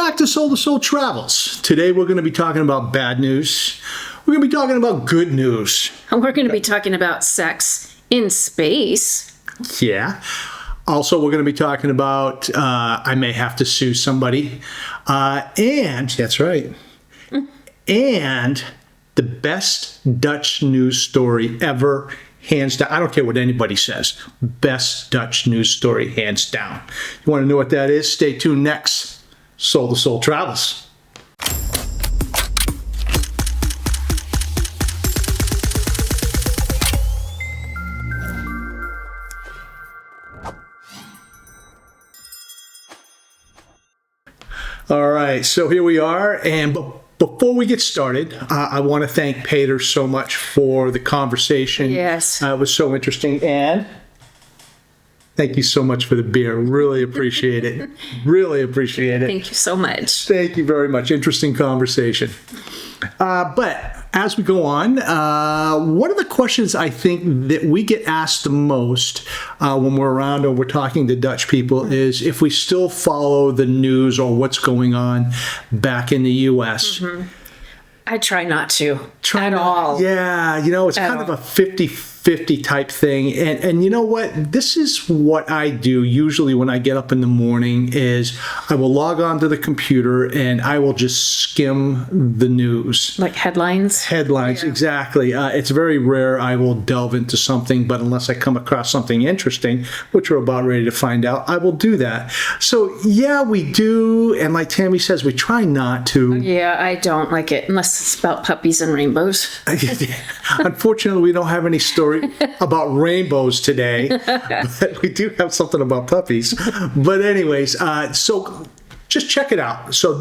back to Soul to Soul Travels. Today we're going to be talking about bad news. We're going to be talking about good news. And we're going to be talking about sex in space. Yeah. Also, we're going to be talking about I may have to sue somebody. And, that's right. And the best Dutch news story ever, hands down. I don't care what anybody says. Best Dutch news story, hands down. You want to know what that is? Stay tuned next. Soul to Soul Travels. All right, so here we are, and before we get started, I want to thank Peter so much for the conversation. Yes. It was so interesting, and thank you so much for the beer. Really appreciate it. Really appreciate it. Thank you so much. Thank you very much. Interesting conversation. But as we go on, one of the questions I think that we get asked the most when we're around or we're talking to Dutch people is if we still follow the news or what's going on back in the U.S. Mm-hmm. I try not to at all. Yeah, you know, it's kind of a 50-50 type thing. And you know what? This is what I do usually when I get up in the morning is I will log on to the computer and I will just skim the news. Like headlines? Headlines, yeah. Exactly. It's very rare I will delve into something, but unless I come across something interesting, which we're about ready to find out, I will do that. So, yeah, we do. And like Tammy says, we try not to. Yeah, I don't like it unless it's about puppies and rainbows. Unfortunately, we don't have any story about rainbows today, but we do have something about puppies. But anyways, so just check it out. So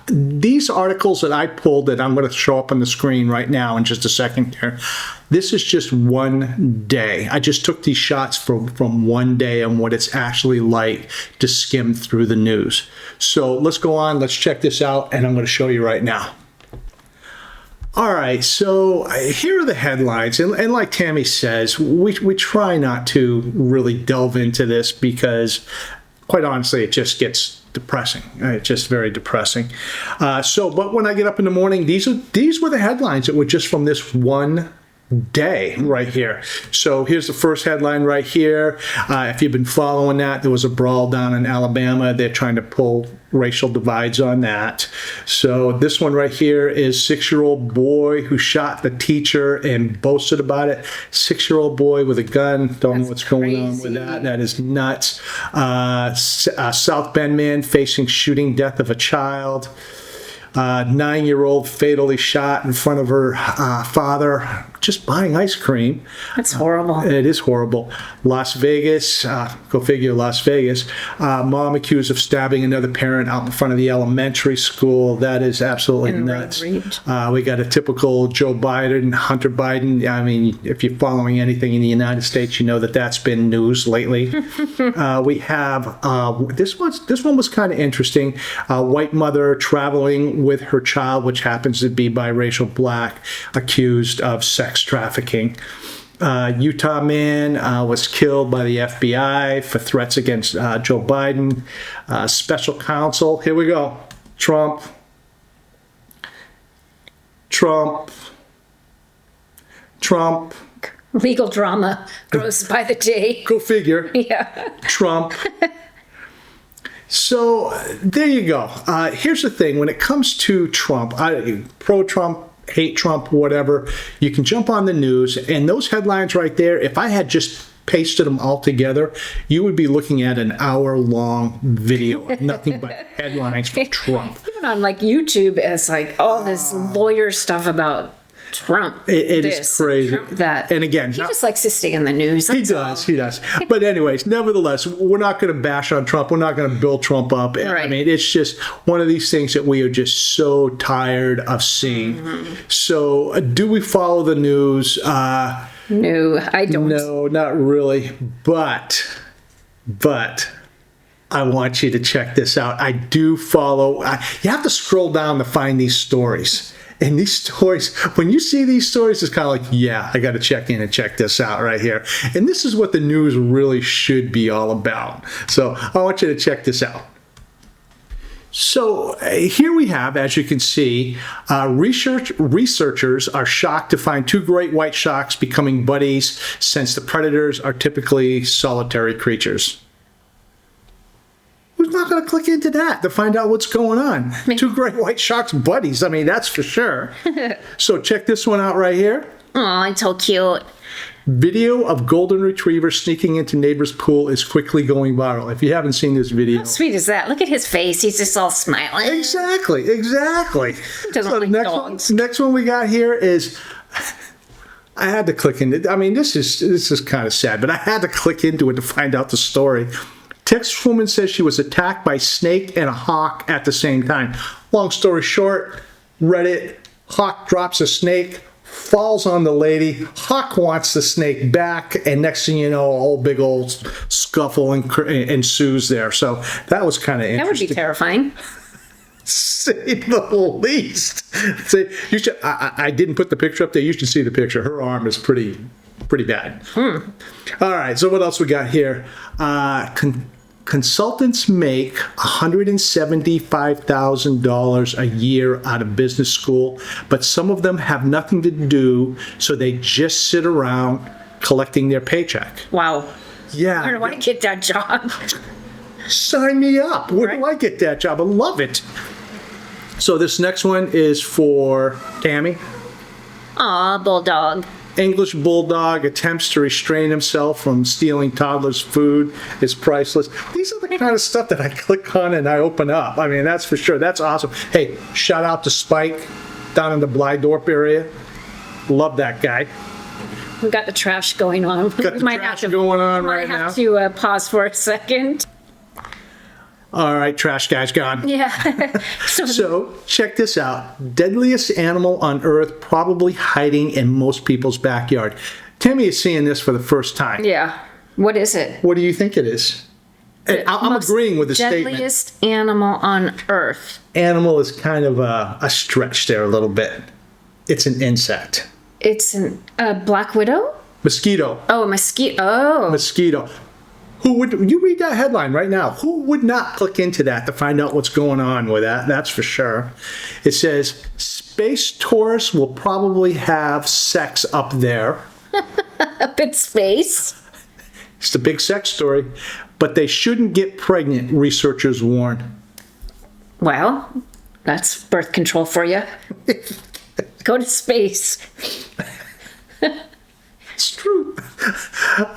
these articles that I pulled that I'm going to show up on the screen right now in just a second here. This is just one day. I just took these shots from one day and what it's actually like to skim through the news. So let's go on. Let's check this out, and I'm going to show you right now. All right, so here are the headlines, and like Tammy says, we try not to really delve into this because, quite honestly, it just gets depressing. It's just very depressing. But when I get up in the morning, these were the headlines that were just from this one day right here. So here's the first headline right here. If you've been following that, there was a brawl down in Alabama. They're trying to pull racial divides on that. So this one right here is 6-year-old boy who shot the teacher and boasted about it. 6-year-old boy with a gun. Don't know what's going on with that. That is nuts. South Bend man facing shooting death of a child. 9-year-old fatally shot in front of her father just buying ice cream. That's horrible. It is horrible. Las Vegas, go figure, Las Vegas. Mom accused of stabbing another parent out in front of the elementary school. That is absolutely nuts. We got a typical Joe Biden, Hunter Biden. I mean, if you're following anything in the United States, you know that that's been news lately. We have this one was kind of interesting. White mother traveling with her child, which happens to be biracial black, accused of sex trafficking. Utah man was killed by the FBI for threats against Joe Biden. Special counsel, here we go. Trump. Legal drama grows by the day. Go figure. Yeah. Trump. So there you go. Here's the thing. When it comes to Trump, pro-Trump, hate Trump, whatever, you can jump on the news, and those headlines right there, if I had just pasted them all together, you would be looking at an hour-long video of nothing but headlines for Trump. Even on like YouTube, it's like all this lawyer stuff about Trump. It is crazy. Trump that. And again, he just likes to stay in the news. He does. But anyways, nevertheless, we're not going to bash on Trump. We're not going to build Trump up. Right. I mean, it's just one of these things that we are just so tired of seeing. Mm-hmm. So do we follow the news? No, I don't. No, not really. But I want you to check this out. I do follow. You have to scroll down to find these stories. And these stories, when you see these stories, it's kind of like, yeah, I got to check in and check this out right here. And this is what the news really should be all about. So I want you to check this out. So here we have, as you can see, researchers are shocked to find two great white sharks becoming buddies since the predators are typically solitary creatures. Who's not going to click into that to find out what's going on? Two great white sharks buddies. I mean, that's for sure. So check this one out right here. Oh, it's so cute. Video of golden retriever sneaking into neighbor's pool is quickly going viral. If you haven't seen this video. How sweet is that? Look at his face. He's just all smiling. Exactly. Doesn't So like the dogs. next one we got here is, I had to click into. I mean, this is kind of sad, but I had to click into it to find out the story. Texas woman says she was attacked by a snake and a hawk at the same time. Long story short, Reddit, hawk drops a snake, falls on the lady, hawk wants the snake back, and next thing you know, a whole big old scuffle ensues there. So that was kind of interesting. That would be terrifying. Say the least. You should. I didn't put the picture up there. You should see the picture. Her arm is pretty bad. All right. So what else we got here? Consultants make $175,000 a year out of business school, but some of them have nothing to do, so they just sit around collecting their paycheck. Wow. Yeah. Where do I get that job? Sign me up. Where do Right. I get that job? I love it. So this next one is for Tammy. Aw, bulldog. English bulldog attempts to restrain himself from stealing toddlers' food is priceless. These are the kind of stuff that I click on and I open up. I mean, that's for sure. That's awesome. Hey, shout out to Spike down in the Blydorp area. Love that guy. We got the trash going on. Got the trash going on right now. Might have to pause for a second. All right, trash guy's gone. Yeah. So check this out. Deadliest animal on earth probably hiding in most people's backyard. Tammy is seeing this for the first time. Yeah. What is it? What do you think it is? And I'm Most agreeing with the statement. Deadliest animal on earth. Animal is kind of a stretch there a little bit. It's an insect. It's a black widow? Mosquito. Oh, a mosquito. Oh. Mosquito. Who would, you read that headline right now, who would not click into that to find out what's going on with that? That's for sure. It says, space tourists will probably have sex up there. Up in space. It's the big sex story. But they shouldn't get pregnant, researchers warn. Well, that's birth control for you. Go to space. It's true.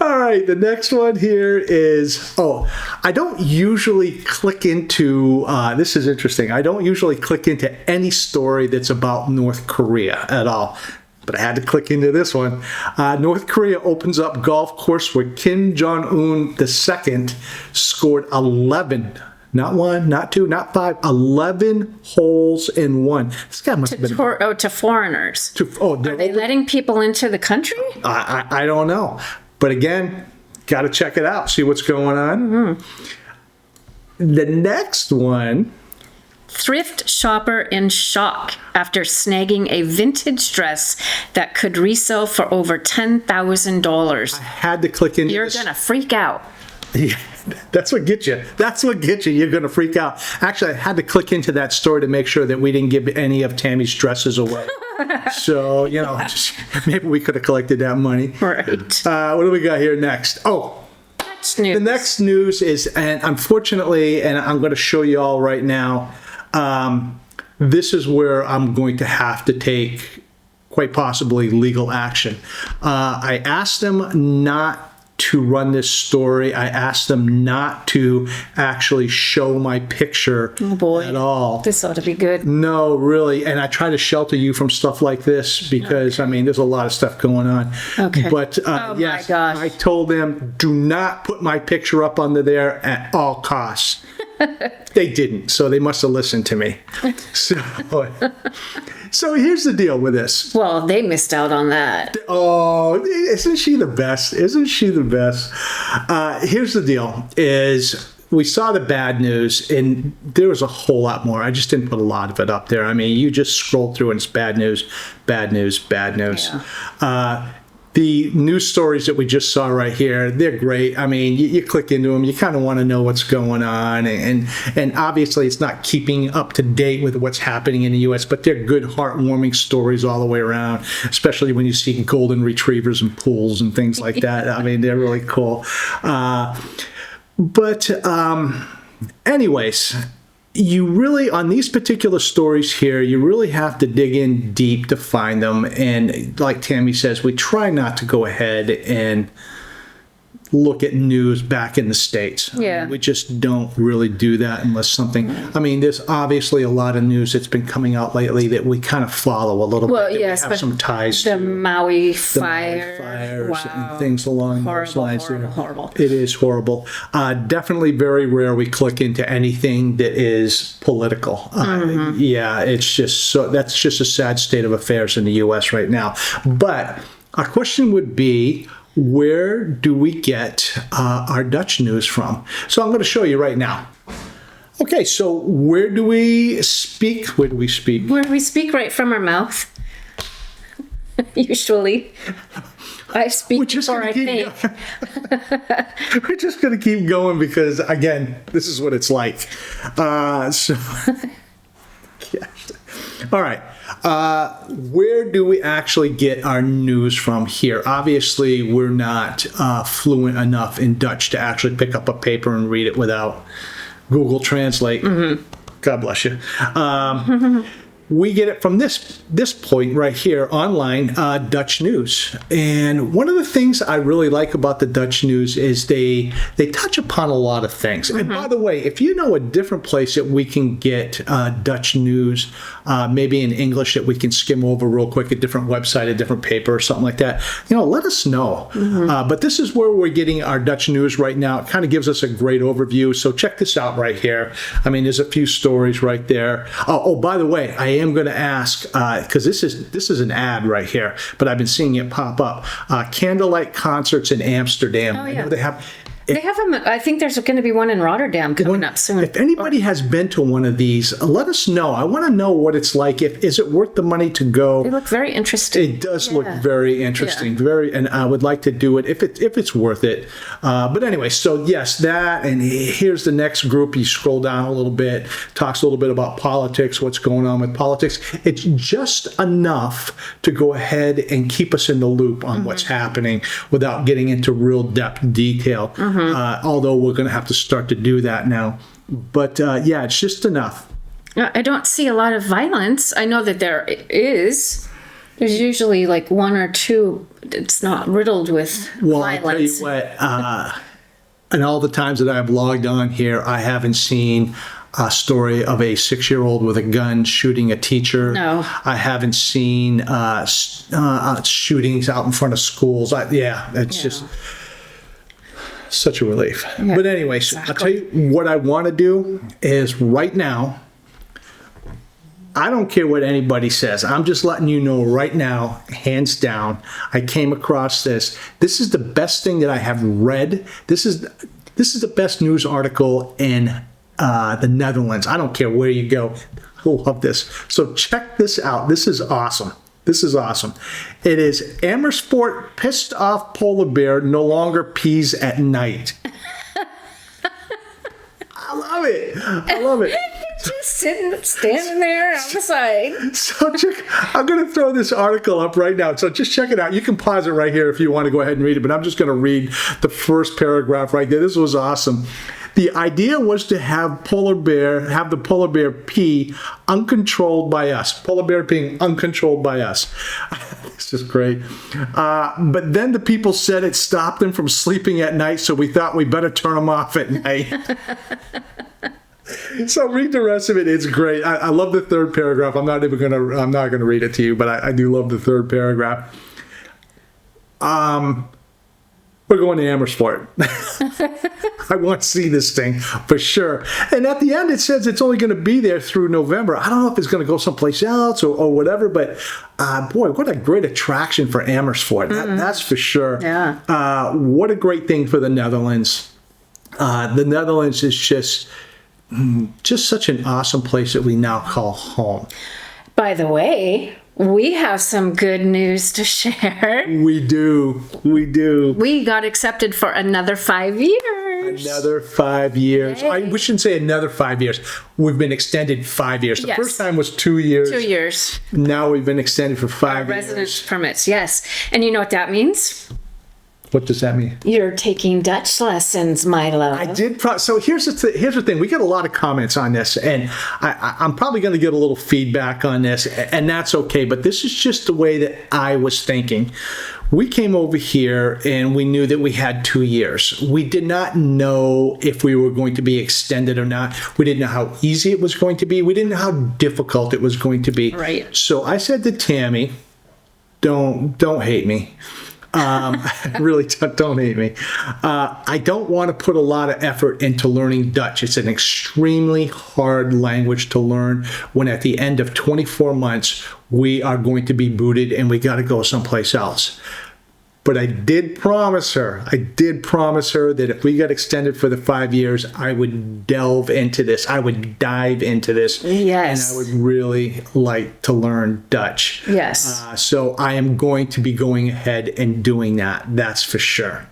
All right, the next one here is, I don't usually click into, this is interesting, I don't usually click into any story that's about North Korea at all. But I had to click into this one. North Korea opens up golf course where Kim Jong-un II scored 11, not 1, not 2, not 5, 11 holes in one. This guy must have been... To foreigners. Are Are they letting people into the country? I don't know. But again, got to check it out, see what's going on. Mm-hmm. The next one... Thrift shopper in shock after snagging a vintage dress that could resell for over $10,000. I had to click into You're this. going to freak out. Yeah, that's what gets you. That's what gets you. You're going to freak out. Actually, I had to click into that story to make sure that we didn't give any of Tammy's dresses away. So, just maybe we could have collected that money. Right. What do we got here next? That's news. The next news is, and unfortunately, and I'm going to show you all right now, this is where I'm going to have to take quite possibly legal action. I asked them not to run this story. I asked them not to actually show my picture at all. This ought to be good. No, really. And I try to shelter you from stuff like this because, I mean, there's a lot of stuff going on. Okay. But my yes, gosh. I told them, do not put my picture up under there at all costs. They didn't, so they must have listened to me. So here's the deal with this. Well, they missed out on that. Oh, isn't she the best? Isn't she the best? Here's the deal is we saw the bad news and there was a whole lot more. I just didn't put a lot of it up there. I mean, you just scroll through and it's bad news, bad news, bad news. Yeah. the news stories that we just saw right here, they're great. I mean, you click into them, you kind of want to know what's going on. And obviously, it's not keeping up to date with what's happening in the U.S., but they're good, heartwarming stories all the way around, especially when you see golden retrievers and pools and things like that. I mean, they're really cool. Anyways, you really, on these particular stories here, you really have to dig in deep to find them. And like Tammy says, we try not to go ahead and look at news back in the States. Yeah. We just don't really do that unless something, I mean, there's obviously a lot of news that's been coming out lately that we kind of follow a little bit. Yes, we have some ties the to. Maui The Maui fires fires and things along those lines. Horrible. It is horrible. Definitely very rare we click into anything that is political. Yeah, it's just so, that's just a sad state of affairs in the U.S. right now. But our question would be, where do we get our Dutch news from? So I'm going to show you right now. Okay, so where do we speak? Where do we speak? Where we speak right from our mouth. Usually. I speak before I think. We're just going to keep going because, again, this is what it's like. So, yeah. All right. Where do we actually get our news from here? Obviously, we're not fluent enough in Dutch to actually pick up a paper and read it without Google Translate. God bless you. We get it from this point right here, online, Dutch news. And one of the things I really like about the Dutch news is they touch upon a lot of things. And by the way, if you know a different place that we can get Dutch news, maybe in English that we can skim over real quick, a different website, a different paper or something like that, let us know. But this is where we're getting our Dutch news right now. It kind of gives us a great overview. So check this out right here. I mean, there's a few stories right there. Oh, by the way, I am going to ask, because this is an ad right here, but I've been seeing it pop up. Candlelight concerts in Amsterdam. Oh, yeah. I know they have. They have them. I think there's going to be one in Rotterdam coming up soon. If anybody has been to one of these, let us know. I want to know what it's like. Is it worth the money to go? They look very interesting. It does look very interesting. And I would like to do it if it's worth it. But anyway, so yes, that, and here's the next group. You scroll down a little bit, talks a little bit about politics, what's going on with politics. It's just enough to go ahead and keep us in the loop on what's happening without getting into real depth detail. Although we're going to have to start to do that now. But yeah, it's just enough. I don't see a lot of violence. I know that there is. There's usually like one or two. It's not riddled with violence. I'll tell you what, and all the times that I've logged on here, I haven't seen a story of a 6-year-old with a gun shooting a teacher. No. I haven't seen shootings out in front of schools. It's just such a relief. Yeah, but anyways, exactly. I'll tell you what I want to do is right now, I don't care what anybody says. I'm just letting you know right now, hands down, I came across this. This is the best thing that I have read. This is the best news article in the Netherlands. I don't care where you go. I love this. So check this out. This is awesome. This is awesome. It is Amersfoort pissed off polar bear no longer pees at night. I love it. I love it. Just standing there on the side. So I'm going to throw this article up right now. So just check it out. You can pause it right here if you want to go ahead and read it, but I'm just going to read the first paragraph right there. This was awesome. The idea was to have the polar bear pee uncontrolled by us. Polar bear peeing uncontrolled by us. It's just great. But then the people said it stopped them from sleeping at night, so we thought we better turn them off at night. So read the rest of it. It's great. I love the third paragraph. I'm not gonna read it to you, but I do love the third paragraph. We're going to Amersfoort. I want to see this thing for sure. And at the end, it says it's only going to be there through November. I don't know if it's going to go someplace else or whatever, but boy, what a great attraction for Amersfoort. That's for sure. Yeah. What a great thing for the Netherlands. The Netherlands is just such an awesome place that we now call home. By the way, We have some good news to share. We do. We got accepted for another 5 years. Another 5 years. We shouldn't say another 5 years. We've been extended 5 years. The Yes. first time was 2 years. 2 years. Now we've been extended for 5 years. Residence permits, yes. And you know what that means? What does that mean? You're taking Dutch lessons, my love. I did. So here's the thing. We get a lot of comments on this, and I'm probably going to get a little feedback on this, and that's okay. But this is just the way that I was thinking. We came over here and we knew that we had 2 years. We did not know if we were going to be extended or not. We didn't know how easy it was going to be. We didn't know how difficult it was going to be. Right. So I said to Tammy, don't hate me. Really, don't hate me. I don't want to put a lot of effort into learning Dutch. It's an extremely hard language to learn when at the end of 24 months, we are going to be booted and we got to go someplace else. But I did promise her that if we got extended for the 5 years, I would delve into this. I would dive into this. Yes. And I would really like to learn Dutch. Yes. So I am going to be going ahead and doing that. That's for sure.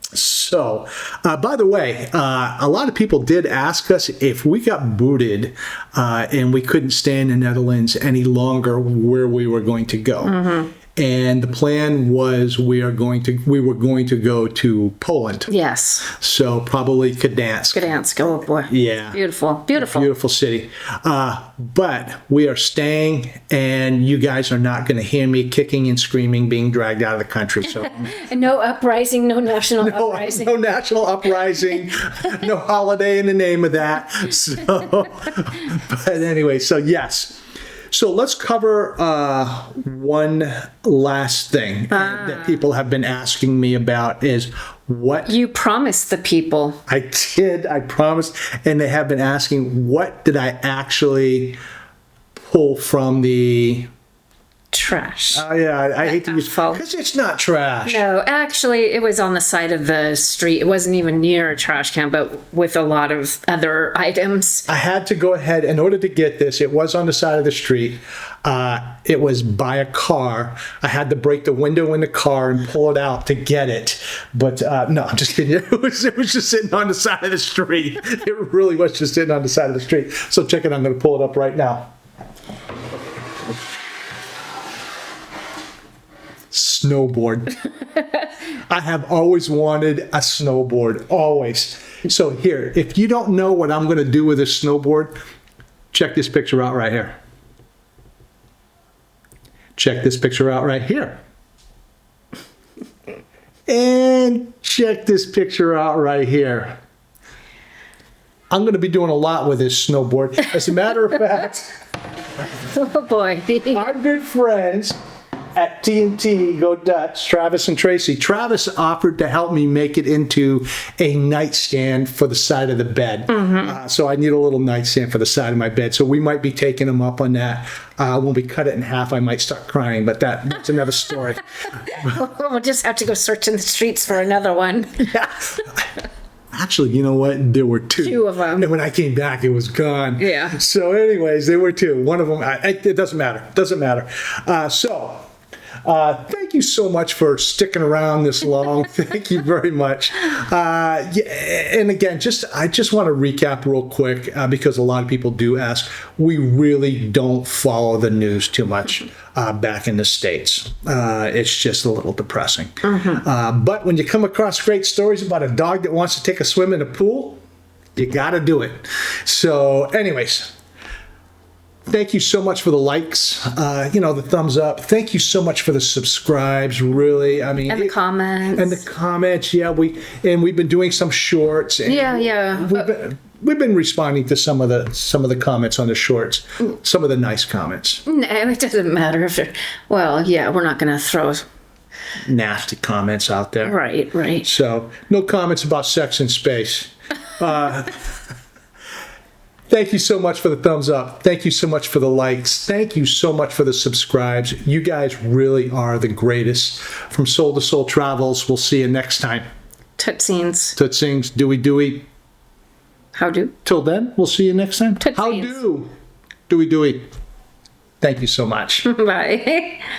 So, by the way, a lot of people did ask us if we got booted and we couldn't stay in the Netherlands any longer, where we were going to go. Mm-hmm. And the plan was we were going to go to Poland. Yes. So probably Gdansk. Gdansk. Oh boy. Yeah. Beautiful. Beautiful. Beautiful city. But we are staying, and you guys are not going to hear me kicking and screaming, being dragged out of the country. So And no uprising, no national uprising. no national uprising, no holiday in the name of that. So, but anyway, so yes. So let's cover one last thing that people have been asking me about is what... You promised the people. I did, I promised, and they have been asking, what did I actually pull from the... Trash. Oh yeah, I hate to use... Because it's not trash. No, actually, it was on the side of the street. It wasn't even near a trash can, but with a lot of other items. I had to go ahead, in order to get this, it was on the side of the street. It was by a car. I had to break the window in the car and pull it out to get it. But no, I'm just kidding. It was just sitting on the side of the street. It really was just sitting on the side of the street. So check it, I'm going to pull it up right now. Snowboard. I have always wanted a snowboard, always. So here, if you don't know what I'm going to do with this snowboard, check this picture out right here. Check this picture out right here. And check this picture out right here. I'm going to be doing a lot with this snowboard. As a matter of fact, Oh boy. our good friends at T&T Go Dutch, Travis and Tracy. Travis offered to help me make it into a nightstand for the side of the bed. Mm-hmm. So I need a little nightstand for the side of my bed. So we might be taking them up on that. When we cut it in half, I might start crying, but that's another story. We'll just have to go search in the streets for another one. Actually, you know what? There were two. Two of them. And when I came back, it was gone. Yeah. So anyways, there were two. One of them, it doesn't matter. Doesn't matter. Thank you so much for sticking around this long. Thank you very much. And again, I just want to recap real quick because a lot of people do ask. We really don't follow the news too much back in the States. It's just a little depressing. Mm-hmm. But when you come across great stories about a dog that wants to take a swim in a pool, you got to do it. So anyways, thank you so much for the likes, the thumbs up. Thank you so much for the subscribes, really. I mean, And the comments. And the comments, yeah. We've been doing some shorts. And Yeah. We've been responding to some of the comments on the shorts, some of the nice comments. No, it doesn't matter if they're... Well, yeah, we're not going to throw... Nasty comments out there. Right. So, no comments about sex in space. Thank you so much for the thumbs up. Thank you so much for the likes. Thank you so much for the subscribes. You guys really are the greatest. From Soul to Soul Travels, we'll see you next time. Tootsies. Tootsings, dooey. How do? Till then, we'll see you next time. Tootsies. How do? Dooey. Thank Thank you so much. Bye.